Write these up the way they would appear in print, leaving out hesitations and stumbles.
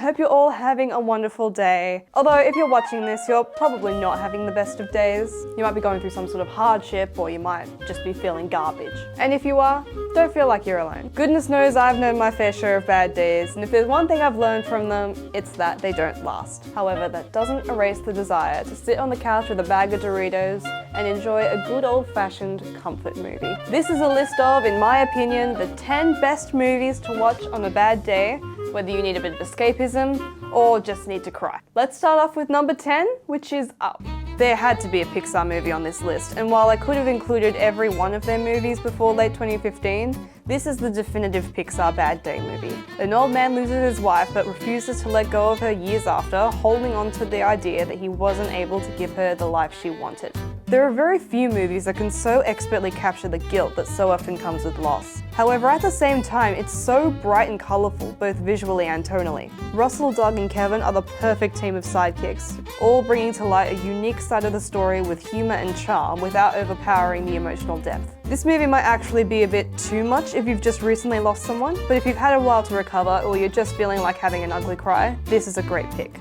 hope you're all having a wonderful day. Although if you're watching this, you're probably not having the best of days. You might be going through some sort of hardship, or you might just be feeling garbage. And if you are, don't feel like you're alone. Goodness knows I've known my fair share of bad days, and if there's one thing I've learned from them, it's that they don't last. However, that doesn't erase the desire to sit on the couch with a bag of Doritos and enjoy a good old-fashioned comfort movie. This is a list of, in my opinion, the 10 best movies to watch on a bad day, whether you need a bit of escapism or just need to cry. Let's start off with number 10, which is Up. There had to be a Pixar movie on this list, and while I could have included every one of their movies before late 2015, this is the definitive Pixar bad day movie. An old man loses his wife but refuses to let go of her years after, holding on to the idea that he wasn't able to give her the life she wanted. There are very few movies that can so expertly capture the guilt that so often comes with loss. However, at the same time, it's so bright and colourful, both visually and tonally. Russell, Doug and Kevin are the perfect team of sidekicks, all bringing to light a unique side of the story with humour and charm without overpowering the emotional depth. This movie might actually be a bit too much if you've just recently lost someone, but if you've had a while to recover or you're just feeling like having an ugly cry, this is a great pick.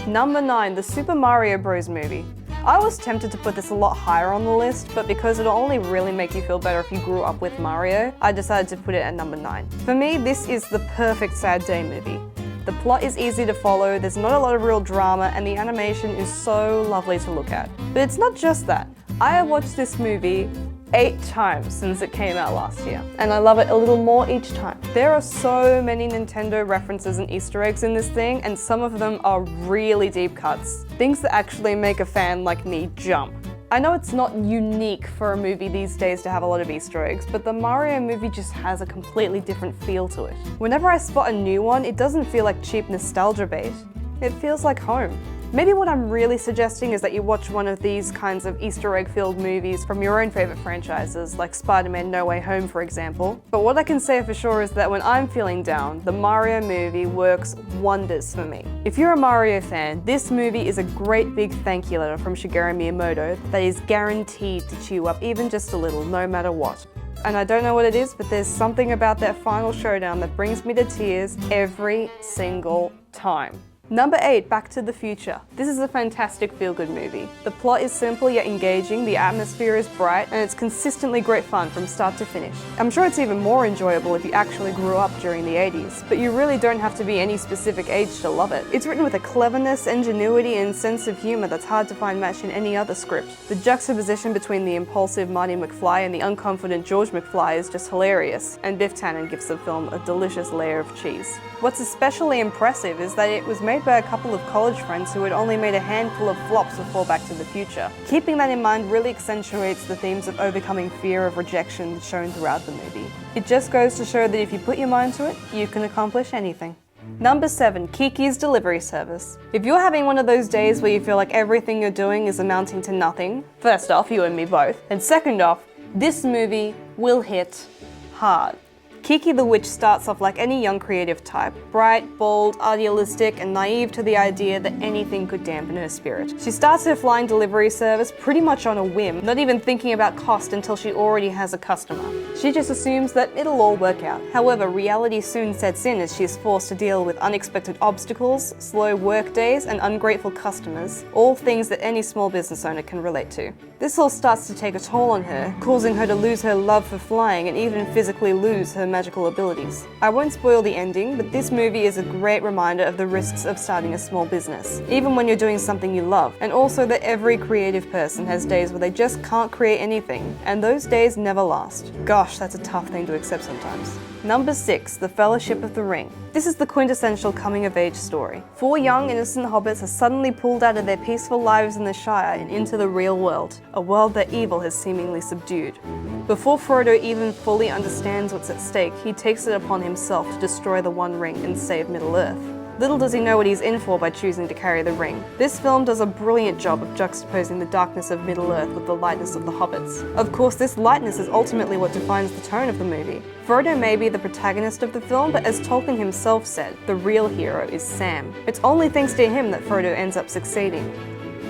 Number 9, the Super Mario Bros. Movie. I was tempted to put this a lot higher on the list, but because it'll only really make you feel better if you grew up with Mario, I decided to put it at number 9. For me, this is the perfect sad day movie. The plot is easy to follow, there's not a lot of real drama, and the animation is so lovely to look at. But it's not just that. I have watched this movie 8 times since it came out last year, and I love it a little more each time. There are so many Nintendo references and Easter eggs in this thing, and some of them are really deep cuts. Things that actually make a fan like me jump. I know it's not unique for a movie these days to have a lot of Easter eggs, but the Mario movie just has a completely different feel to it. Whenever I spot a new one, it doesn't feel like cheap nostalgia bait. It feels like home. Maybe what I'm really suggesting is that you watch one of these kinds of Easter egg-filled movies from your own favourite franchises, like Spider-Man No Way Home for example. But what I can say for sure is that when I'm feeling down, the Mario movie works wonders for me. If you're a Mario fan, this movie is a great big thank you letter from Shigeru Miyamoto that is guaranteed to cheer you up even just a little, no matter what. And I don't know what it is, but there's something about that final showdown that brings me to tears every single time. Number 8, Back to the Future. This is a fantastic feel-good movie. The plot is simple yet engaging, the atmosphere is bright, and it's consistently great fun from start to finish. I'm sure it's even more enjoyable if you actually grew up during the 80s, but you really don't have to be any specific age to love it. It's written with a cleverness, ingenuity, and sense of humour that's hard to find matched in any other script. The juxtaposition between the impulsive Marty McFly and the unconfident George McFly is just hilarious, and Biff Tannen gives the film a delicious layer of cheese. What's especially impressive is that it was made by a couple of college friends who had only made a handful of flops before Back to the Future. Keeping that in mind really accentuates the themes of overcoming fear of rejection shown throughout the movie. It just goes to show that if you put your mind to it, you can accomplish anything. Number 7, Kiki's Delivery Service. If you're having one of those days where you feel like everything you're doing is amounting to nothing, first off, you and me both, and second off, this movie will hit hard. Kiki the Witch starts off like any young creative type, bright, bold, idealistic, and naive to the idea that anything could dampen her spirit. She starts her flying delivery service pretty much on a whim, not even thinking about cost until she already has a customer. She just assumes that it'll all work out. However, reality soon sets in as she is forced to deal with unexpected obstacles, slow work days, and ungrateful customers, all things that any small business owner can relate to. This all starts to take a toll on her, causing her to lose her love for flying and even physically lose her magical abilities. I won't spoil the ending, but this movie is a great reminder of the risks of starting a small business, even when you're doing something you love, and also that every creative person has days where they just can't create anything, and those days never last. Gosh, that's a tough thing to accept sometimes. Number 6, The Fellowship of the Ring. This is the quintessential coming-of-age story. 4 young, innocent hobbits are suddenly pulled out of their peaceful lives in the Shire and into the real world, a world that evil has seemingly subdued. Before Frodo even fully understands what's at stake, he takes it upon himself to destroy the One Ring and save Middle-earth. Little does he know what he's in for by choosing to carry the ring. This film does a brilliant job of juxtaposing the darkness of Middle-earth with the lightness of the hobbits. Of course, this lightness is ultimately what defines the tone of the movie. Frodo may be the protagonist of the film, but as Tolkien himself said, the real hero is Sam. It's only thanks to him that Frodo ends up succeeding.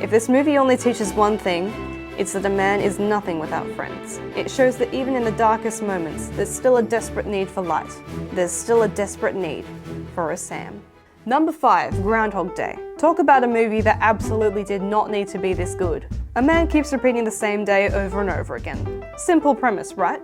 If this movie only teaches one thing, it's that a man is nothing without friends. It shows that even in the darkest moments, there's still a desperate need for light. There's still a desperate need for a Sam. Number 5, Groundhog Day. Talk about a movie that absolutely did not need to be this good. A man keeps repeating the same day over and over again. Simple premise, right?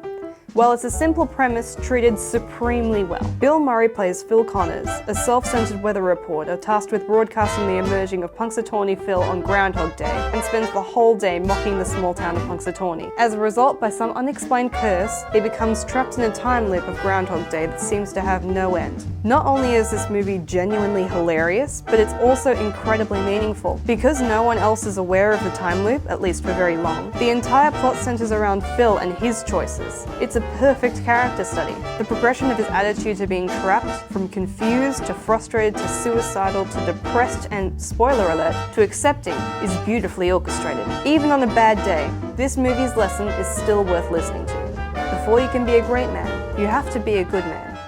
Well, it's a simple premise treated supremely well. Bill Murray plays Phil Connors, a self-centered weather reporter tasked with broadcasting the emerging of Punxsutawney Phil on Groundhog Day, and spends the whole day mocking the small town of Punxsutawney. As a result, by some unexplained curse, he becomes trapped in a time loop of Groundhog Day that seems to have no end. Not only is this movie genuinely hilarious, but it's also incredibly meaningful. Because no one else is aware of the time loop, at least for very long, the entire plot centers around Phil and his choices. It's a perfect character study. The progression of his attitude to being trapped, from confused to frustrated to suicidal to depressed and, spoiler alert, to accepting, is beautifully orchestrated. Even on a bad day, this movie's lesson is still worth listening to. Before you can be a great man, you have to be a good man.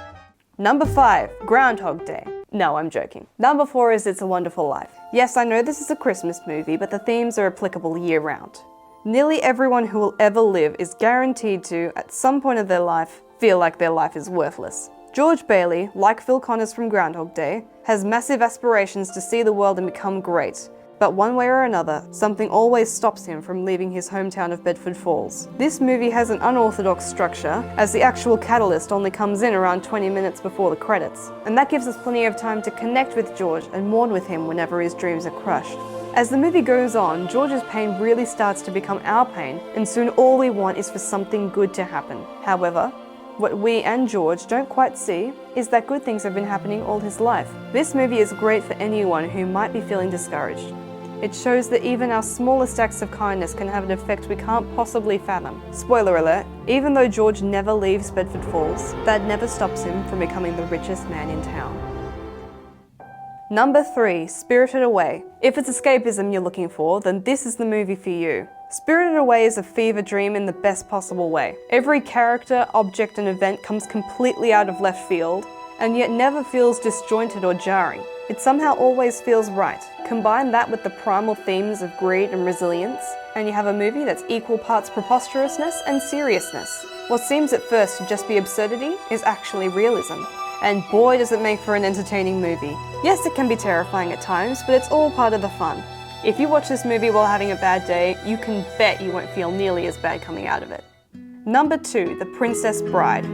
Number 5, Groundhog Day. No, I'm joking. Number 4 is It's a Wonderful Life. Yes, I know this is a Christmas movie, but the themes are applicable year-round. Nearly everyone who will ever live is guaranteed to, at some point of their life, feel like their life is worthless. George Bailey, like Phil Connors from Groundhog Day, has massive aspirations to see the world and become great. But one way or another, something always stops him from leaving his hometown of Bedford Falls. This movie has an unorthodox structure, as the actual catalyst only comes in around 20 minutes before the credits. And that gives us plenty of time to connect with George and mourn with him whenever his dreams are crushed. As the movie goes on, George's pain really starts to become our pain, and soon all we want is for something good to happen. However, what we and George don't quite see is that good things have been happening all his life. This movie is great for anyone who might be feeling discouraged. It shows that even our smallest acts of kindness can have an effect we can't possibly fathom. Spoiler alert, even though George never leaves Bedford Falls, that never stops him from becoming the richest man in town. Number 3, Spirited Away. If it's escapism you're looking for, then this is the movie for you. Spirited Away is a fever dream in the best possible way. Every character, object and event comes completely out of left field, and yet never feels disjointed or jarring. It somehow always feels right. Combine that with the primal themes of greed and resilience, and you have a movie that's equal parts preposterousness and seriousness. What seems at first to just be absurdity is actually realism. And boy does it make for an entertaining movie. Yes, it can be terrifying at times, but it's all part of the fun. If you watch this movie while having a bad day, you can bet you won't feel nearly as bad coming out of it. Number 2, The Princess Bride.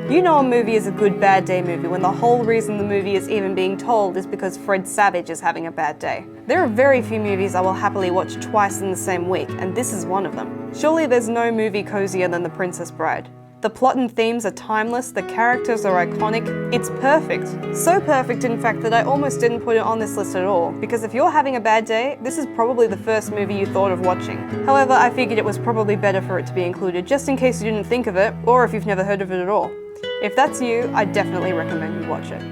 You know a movie is a good bad day movie when the whole reason the movie is even being told is because Fred Savage is having a bad day. There are very few movies I will happily watch twice in the same week, and this is one of them. Surely there's no movie cozier than The Princess Bride. The plot and themes are timeless, the characters are iconic, it's perfect. So perfect in fact that I almost didn't put it on this list at all, because if you're having a bad day, this is probably the first movie you thought of watching. However, I figured it was probably better for it to be included, just in case you didn't think of it, or if you've never heard of it at all. If that's you, I definitely recommend you watch it.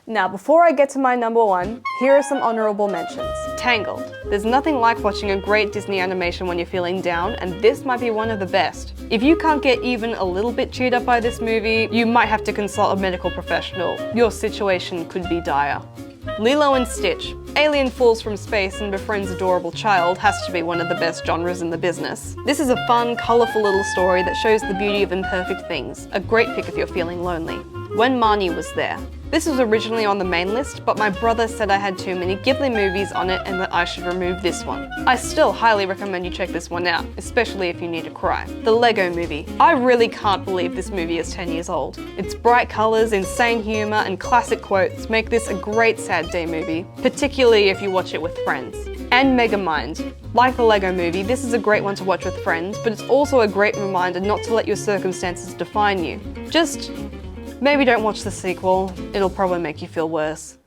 Now, before I get to my number 1, here are some honourable mentions. Tangled. There's nothing like watching a great Disney animation when you're feeling down, and this might be one of the best. If you can't get even a little bit cheered up by this movie, you might have to consult a medical professional. Your situation could be dire. Lilo and Stitch. Alien falls from space and befriends adorable child has to be one of the best genres in the business. This is a fun, colourful little story that shows the beauty of imperfect things. A great pick if you're feeling lonely. When Marnie Was There. This was originally on the main list, but my brother said I had too many Ghibli movies on it and that I should remove this one. I still highly recommend you check this one out, especially if you need to cry. The Lego Movie. I really can't believe this movie is 10 years old. Its bright colours, insane humour and classic quotes make this a great sad day movie, particularly if you watch it with friends. And Megamind. Like the Lego Movie, this is a great one to watch with friends, but it's also a great reminder not to let your circumstances define you. Just maybe don't watch the sequel, it'll probably make you feel worse.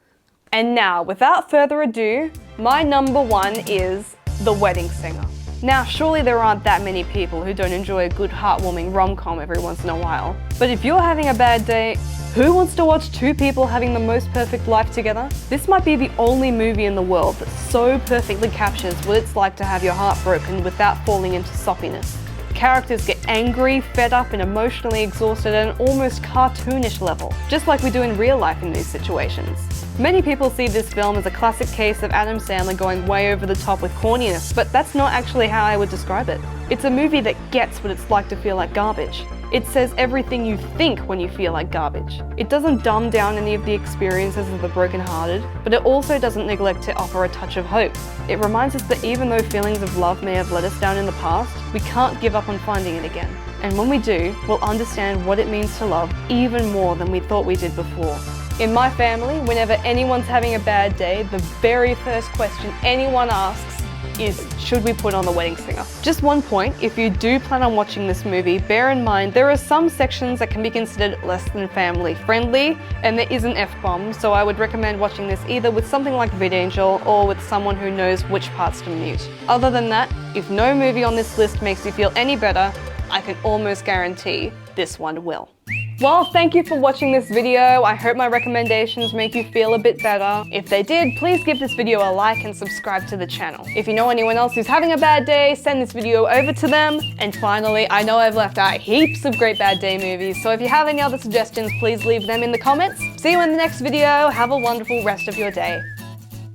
And now, without further ado, my number 1 is The Wedding Singer. Now, surely there aren't that many people who don't enjoy a good heartwarming rom-com every once in a while. But if you're having a bad day, who wants to watch two people having the most perfect life together? This might be the only movie in the world that so perfectly captures what it's like to have your heart broken without falling into soppiness. Characters get angry, fed up and emotionally exhausted at an almost cartoonish level, just like we do in real life in these situations. Many people see this film as a classic case of Adam Sandler going way over the top with corniness, but that's not actually how I would describe it. It's a movie that gets what it's like to feel like garbage. It says everything you think when you feel like garbage. It doesn't dumb down any of the experiences of the brokenhearted, but it also doesn't neglect to offer a touch of hope. It reminds us that even though feelings of love may have let us down in the past, we can't give up on finding it again. And when we do, we'll understand what it means to love even more than we thought we did before. In my family, whenever anyone's having a bad day, the very first question anyone asks is, should we put on The Wedding Singer? Just one point, if you do plan on watching this movie, bear in mind there are some sections that can be considered less than family friendly, and there is an F-bomb, so I would recommend watching this either with something like VidAngel or with someone who knows which parts to mute. Other than that, if no movie on this list makes you feel any better, I can almost guarantee this one will. Well, thank you for watching this video. I hope my recommendations make you feel a bit better. If they did, please give this video a like and subscribe to the channel. If you know anyone else who's having a bad day, send this video over to them. And finally, I know I've left out heaps of great bad day movies, so if you have any other suggestions, please leave them in the comments. See you in the next video. Have a wonderful rest of your day.